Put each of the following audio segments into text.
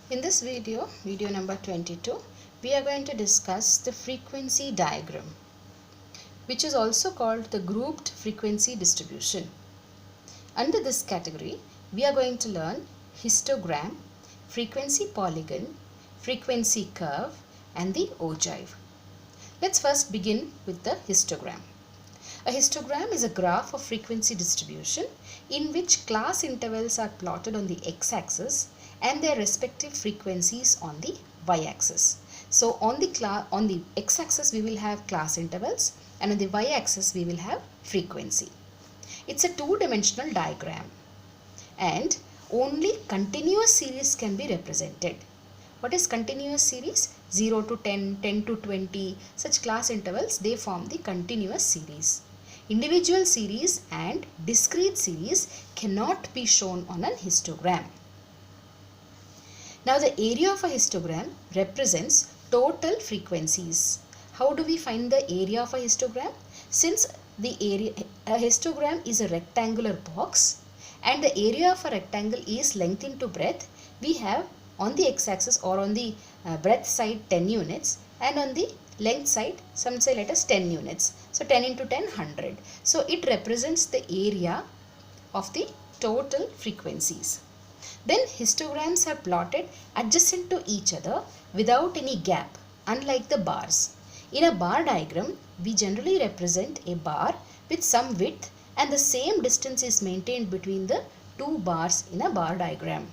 In this video, video number 22, we are going to discuss the frequency diagram, which is also called the grouped frequency distribution. Under this category, we are going to learn histogram, frequency polygon, frequency curve, and the ogive. Let's first begin with the histogram. A histogram is a graph of frequency distribution in which class intervals are plotted on the x-axis and their respective frequencies on the y-axis. So on the x-axis we will have class intervals and on the y-axis we will have frequency. It's a two-dimensional diagram and only continuous series can be represented. What is continuous series? 0 to 10, 10 to 20, such class intervals, they form the continuous series. Individual series and discrete series cannot be shown on an histogram. Now the area of a histogram represents total frequencies. How do we find the area of a histogram? Since a histogram is a rectangular box and the area of a rectangle is length into breadth, we have on the x-axis or on the breadth side 10 units and on the length side, some say let us 10 units. So 10 into 10, 100. So it represents the area of the total frequencies. Then histograms are plotted adjacent to each other without any gap, unlike the bars. In a bar diagram, we generally represent a bar with some width and the same distance is maintained between the two bars in a bar diagram.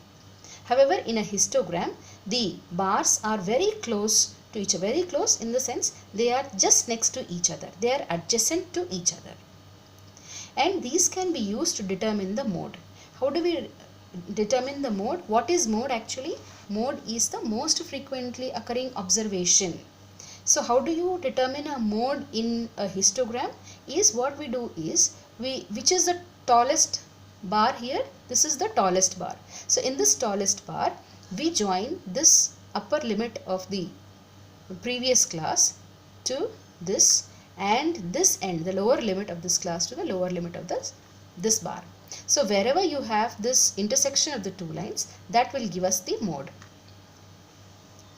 However, in a histogram, the bars are very close to each other. Very close in the sense they are just next to each other. They are adjacent to each other. And these can be used to determine the mode. How do we determine the mode? What is mode actually? Mode is the most frequently occurring observation. So how do you determine a mode in a histogram? Is what we do is, which is the tallest bar here? This is the tallest bar. So in this tallest bar, we join this upper limit of the previous class to this and this end, the lower limit of this class to the lower limit of this bar. So wherever you have this intersection of the two lines, that will give us the mode.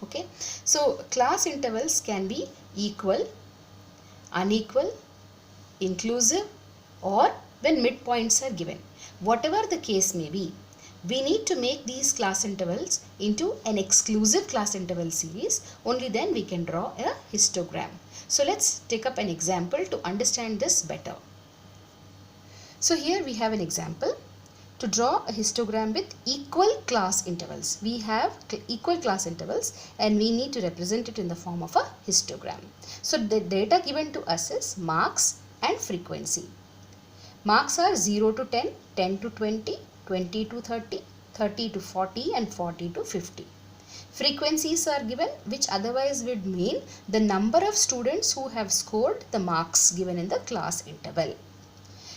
Okay, so class intervals can be equal, unequal, inclusive, or when midpoints are given. Whatever the case may be, we need to make these class intervals into an exclusive class interval series. Only then we can draw a histogram. So let's take up an example to understand this better. So here we have an example to draw a histogram with equal class intervals. We have equal class intervals and we need to represent it in the form of a histogram. So the data given to us is marks and frequency. Marks are 0 to 10, 10 to 20, 20 to 30, 30 to 40 and 40 to 50. Frequencies are given, which otherwise would mean the number of students who have scored the marks given in the class interval.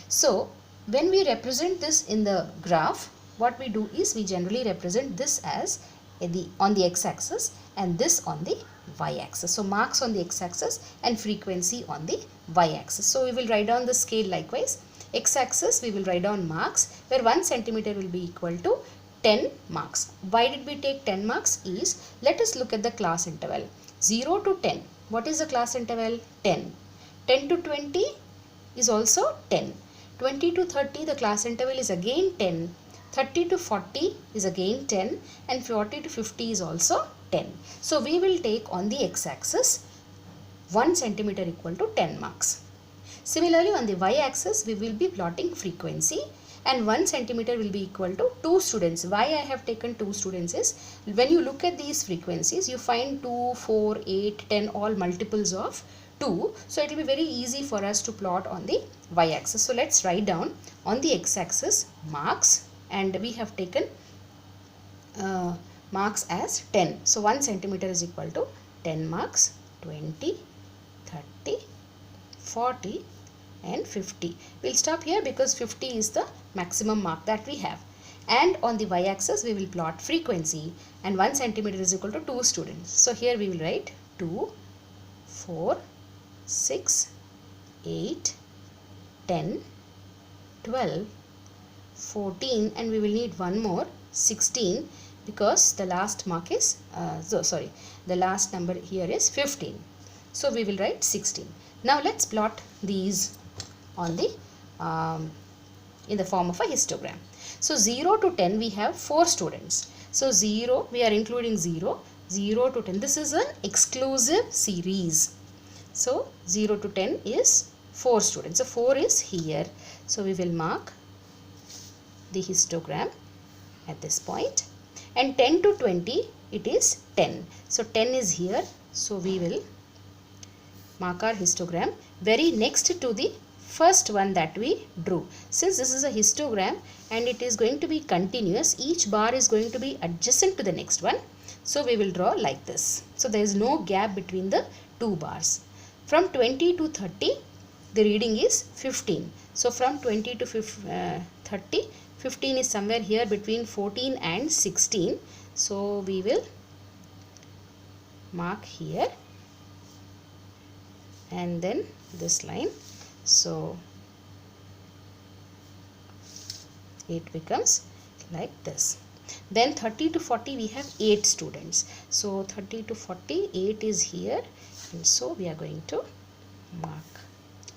So when we represent this in the graph, what we do is we generally represent this as on the x-axis and this on the y-axis. So marks on the x-axis and frequency on the y-axis. So we will write down the scale likewise. X-axis we will write down marks, where 1 centimeter will be equal to 10 marks. Why did we take 10 marks is, let us look at the class interval. 0 to 10. What is the class interval? 10. 10 to 20 is also 10. 20 to 30, the class interval is again 10. 30 to 40 is again 10 and 40 to 50 is also 10. So we will take on the x-axis 1 centimeter equal to 10 marks. Similarly, on the y-axis we will be plotting frequency and 1 centimeter will be equal to 2 students. Why I have taken 2 students is, when you look at these frequencies, you find 2, 4, 8, 10 all multiples of 2. So it will be very easy for us to plot on the y-axis. So let's write down on the x-axis marks, and we have taken marks as 10. So 1 centimeter is equal to 10 marks, 20, 30, 40 and 50. We'll stop here because 50 is the maximum mark that we have. And on the y-axis we will plot frequency and 1 centimeter is equal to 2 students. So here we will write 2, 4, 6, 8, 10, 12, 14 and we will need one more 16 because the last mark is the last number here is 15. So we will write 16. Now let's plot these on the in the form of a histogram. So 0 to 10 we have 4 students. So 0, we are including 0 to 10. This is an exclusive series. So 0 to 10 is 4 students. So 4 is here. So we will mark the histogram at this point. And 10 to 20 it is 10. So 10 is here. So we will mark our histogram very next to the first one that we drew. Since this is a histogram and it is going to be continuous, each bar is going to be adjacent to the next one. So we will draw like this. So there is no gap between the two bars. From 20 to 30, the reading is 15. So from 20 to 30, 15 is somewhere here between 14 and 16. So we will mark here and then this line. So it becomes like this. Then 30 to 40 we have 8 students. So 30 to 40, 8 is here, and so we are going to mark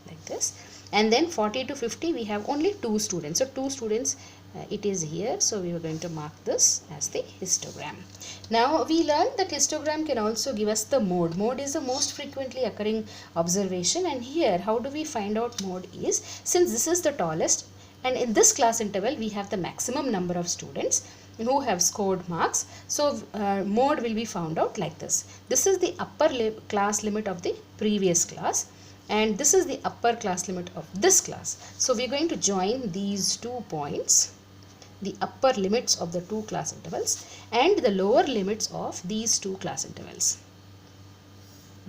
like this. And then 40 to 50 we have only 2 students. So 2 students it is here. So we are going to mark this as the histogram. Now we learned that histogram can also give us the mode. Mode is the most frequently occurring observation, and here how do we find out mode is, since this is the tallest and in this class interval we have the maximum number of students who have scored marks. So mode will be found out like this. This is the upper class limit of the previous class, and this is the upper class limit of this class. So we are going to join these 2 points, the upper limits of the 2 class intervals and the lower limits of these 2 class intervals.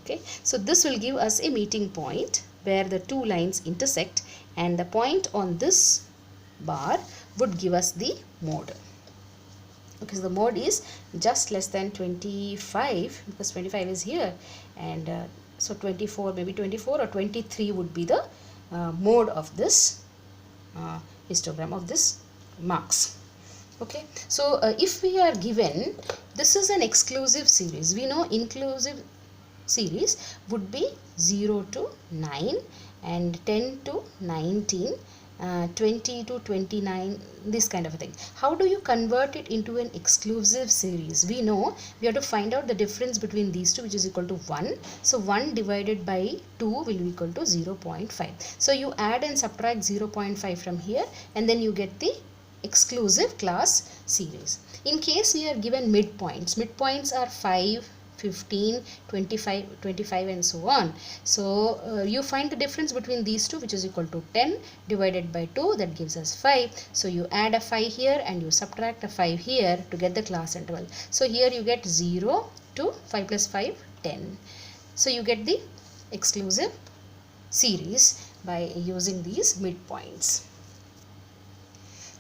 Okay, so this will give us a meeting point where the 2 lines intersect, and the point on this bar would give us the mode. Okay, so the mode is just less than 25, because 25 is here, and so 24, maybe 24 or 23 would be the mode of this histogram, of this marks. Okay, so if we are given, this is an exclusive series. We know inclusive series would be 0 to 9 and 10 to 19, 20 to 29, this kind of a thing. How do you convert it into an exclusive series? We know we have to find out the difference between these two, which is equal to 1. So 1 divided by 2 will be equal to 0.5. So you add and subtract 0.5 from here, and then you get the exclusive class series. In case we are given midpoints are 5, 15, 25 and so on. So you find the difference between these two, which is equal to 10 divided by 2, that gives us 5. So you add a 5 here and you subtract a 5 here to get the class interval. So here you get 0 to 5 plus 5, 10. So you get the exclusive series by using these midpoints.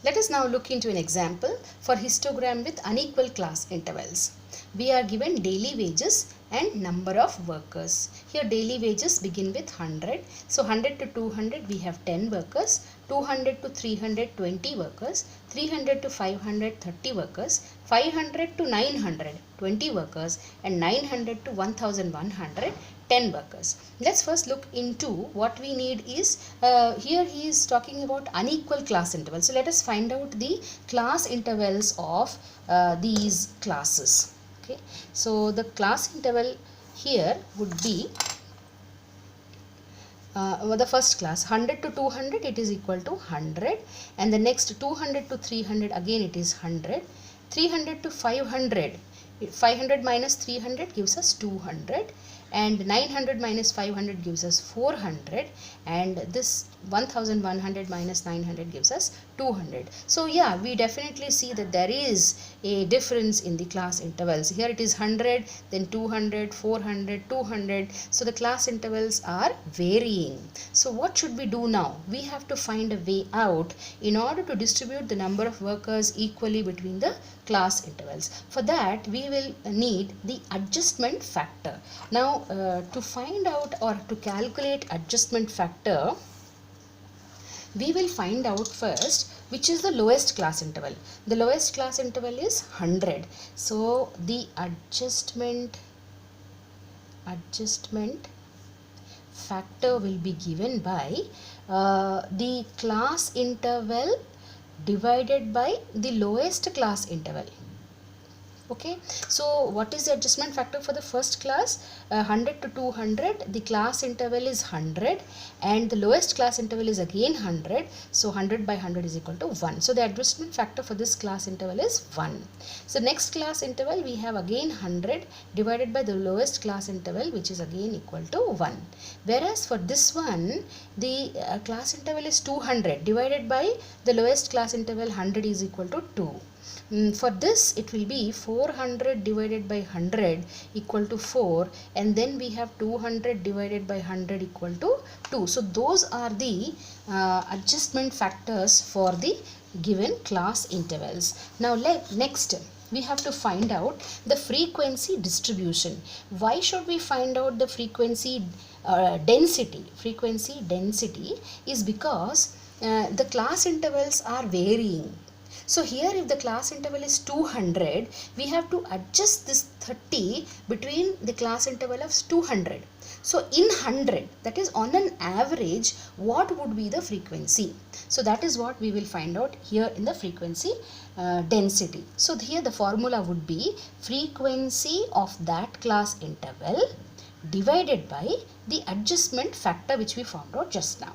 Let us now look into an example for histogram with unequal class intervals. We are given daily wages and number of workers. Here daily wages begin with 100. So 100 to 200 we have 10 workers, 200 to 300 20 workers, 300 to 500 30 workers, 500 to 900 20 workers, and 900 to 1100 10 workers. Let's first look into what we need is, here he is talking about unequal class intervals. So let us find out the class intervals of these classes. Okay, so the class interval here would be the first class 100 to 200 it is equal to 100, and the next 200 to 300 again it is 100, 300 to 500, 500 minus 300 gives us 200, and 900 minus 500 gives us 400, and this 1100 minus 900 gives us 200. So yeah, we definitely see that there is a difference in the class intervals. Here it is 100, then 200, 400, 200. So the class intervals are varying. So what should we do now? We have to find a way out in order to distribute the number of workers equally between the class intervals. For that we will need the adjustment factor. Now to find out or to calculate adjustment factor, we will find out first which is the lowest class interval. The lowest class interval is 100. So the adjustment factor will be given by the class interval divided by the lowest class interval. Okay, so what is the adjustment factor for the first class? 100 to 200, the class interval is 100 and the lowest class interval is again 100. So 100 by 100 is equal to 1. So the adjustment factor for this class interval is 1. So next class interval we have again 100 divided by the lowest class interval, which is again equal to 1. Whereas for this one, the class interval is 200 divided by the lowest class interval 100 is equal to 2. For this it will be 400 divided by 100 equal to 4, and then we have 200 divided by 100 equal to 2. So those are the adjustment factors for the given class intervals. Now next we have to find out the frequency distribution. Why should we find out the frequency density? Frequency density is because the class intervals are varying. So here if the class interval is 200, we have to adjust this 30 between the class interval of 200. So in 100, that is on an average, what would be the frequency? So that is what we will find out here in the frequency density. So here the formula would be frequency of that class interval divided by the adjustment factor which we found out just now.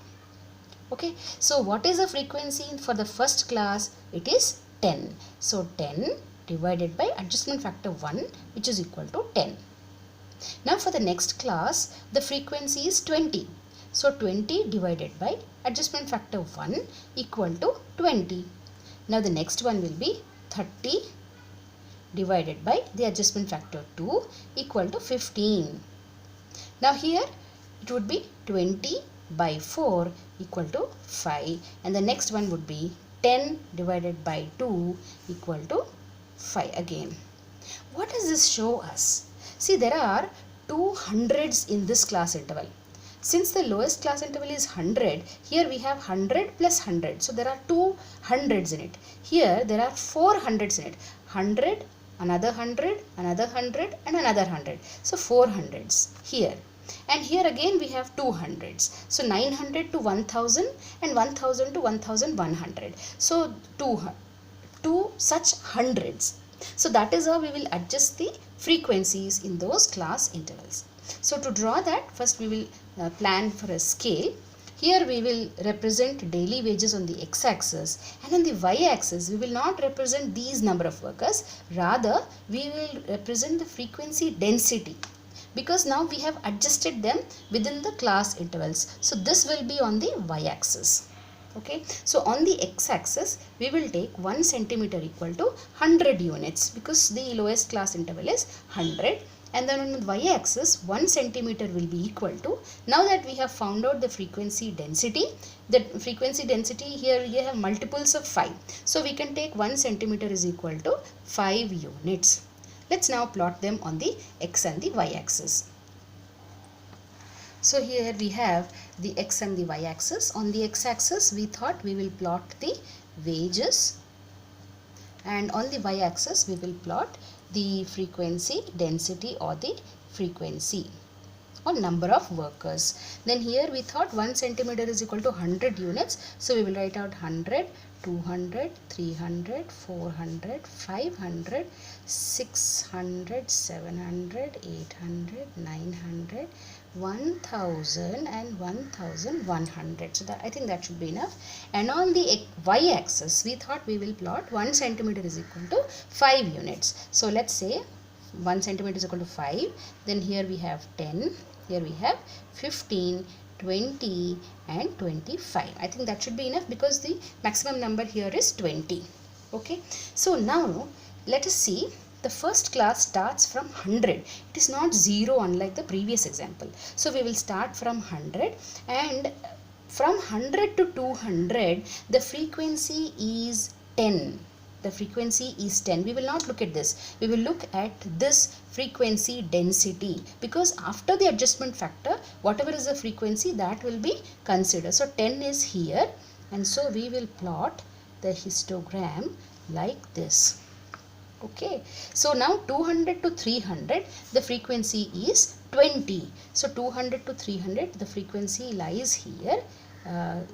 Okay, so what is the frequency for the first class? It is 10. So 10 divided by adjustment factor 1, which is equal to 10. Now for the next class, the frequency is 20. So 20 divided by adjustment factor 1 equal to 20. Now the next one will be 30 divided by the adjustment factor 2 equal to 15. Now here it would be 20 by 4 equal to 5, and the next one would be 10 divided by 2 equal to 5 again. What does this show us? See, there are 2 hundreds in this class interval. Since the lowest class interval is 100, here we have 100 plus 100. So there are 2 hundreds in it. Here there are 4 hundreds in it. 100, another 100, another 100 and another 100. So 4 hundreds here. And here again we have 2 hundreds. So 900 to 1000 and 1000 to 1100. So 2 such hundreds. So that is how we will adjust the frequencies in those class intervals. So to draw that, first we will plan for a scale. Here we will represent daily wages on the x-axis, and on the y-axis we will not represent these number of workers. Rather we will represent the frequency density, because now we have adjusted them within the class intervals. So this will be on the y-axis. Okay, so on the x-axis we will take 1 centimeter equal to 100 units, because the lowest class interval is 100, and then on the y-axis 1 centimeter will be equal to, now that we have found out the frequency density, the frequency density here we have multiples of 5, so we can take 1 centimeter is equal to 5 units. Let's now plot them on the x and the y-axis. So here we have the x and the y-axis. On the x-axis we thought we will plot the wages, and on the y-axis we will plot the frequency density or the frequency or number of workers. Then here we thought 1 centimeter is equal to 100 units. So we will write out 100, 200, 300, 400, 500, 600, 700, 800, 900, 1000 and 1100. So that, I think that should be enough. And on the y-axis we thought we will plot 1 centimeter is equal to 5 units. So let's say 1 centimeter is equal to 5. Then here we have 10. Here we have 15, 20 and 25. I think that should be enough, because the maximum number here is 20. Okay. So now let us see. The first class starts from 100. It is not 0 unlike the previous example. So we will start from 100, and from 100 to 200 the frequency is 10. The frequency is 10. We will not look at this. We will look at this frequency density, because after the adjustment factor, whatever is the frequency, that will be considered. So 10 is here, and so we will plot the histogram like this. Okay, so now 200 to 300, the frequency is 20. So 200 to 300, the frequency lies here.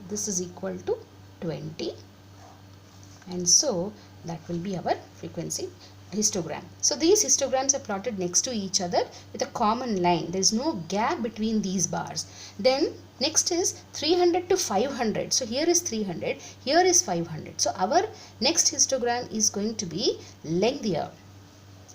This is equal to 20, and so that will be our frequency histogram. So these histograms are plotted next to each other with a common line. There is no gap between these bars. Then next is 300 to 500. So here is 300, here is 500. So our next histogram is going to be lengthier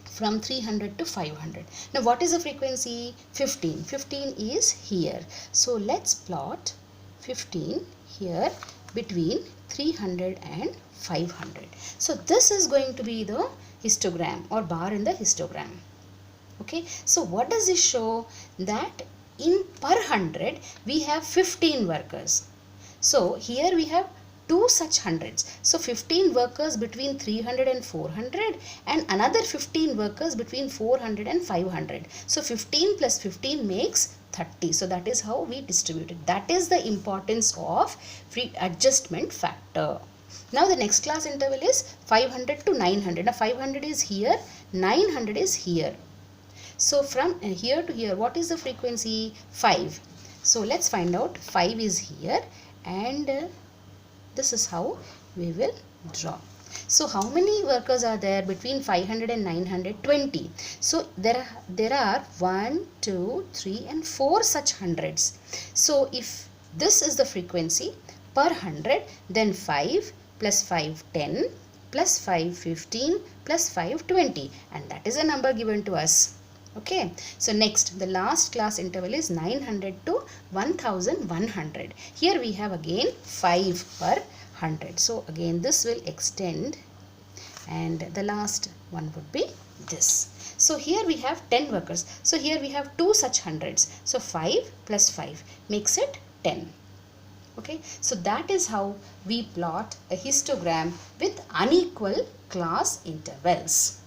from 300 to 500. Now what is the frequency? 15. 15 is here. So let's plot 15 here between 300 and 500. So this is going to be the histogram or bar in the histogram. Okay, so what does this show? That in per 100 we have 15 workers. So here we have two such hundreds. So 15 workers between 300 and 400 and another 15 workers between 400 and 500. So 15 plus 15 makes 30. So that is how we distribute it. That is the importance of free adjustment factor. Now the next class interval is 500 to 900. Now 500 is here, 900 is here. So from here to here, what is the frequency? 5. So let's find out. 5 is here, and this is how we will draw. So how many workers are there between 500 and 900? 20. So there are 1, 2, 3 and 4 such hundreds. So if this is the frequency per 100, then 5 plus 5 10 plus 5 15 plus 5 20, and that is a number given to us. Okay, so next the last class interval is 900 to 1100. Here we have again 5 per 100. So again this will extend, and the last one would be this. So here we have 10 workers. So here we have two such hundreds. So 5 plus 5 makes it 10. Okay, so that is how we plot a histogram with unequal class intervals.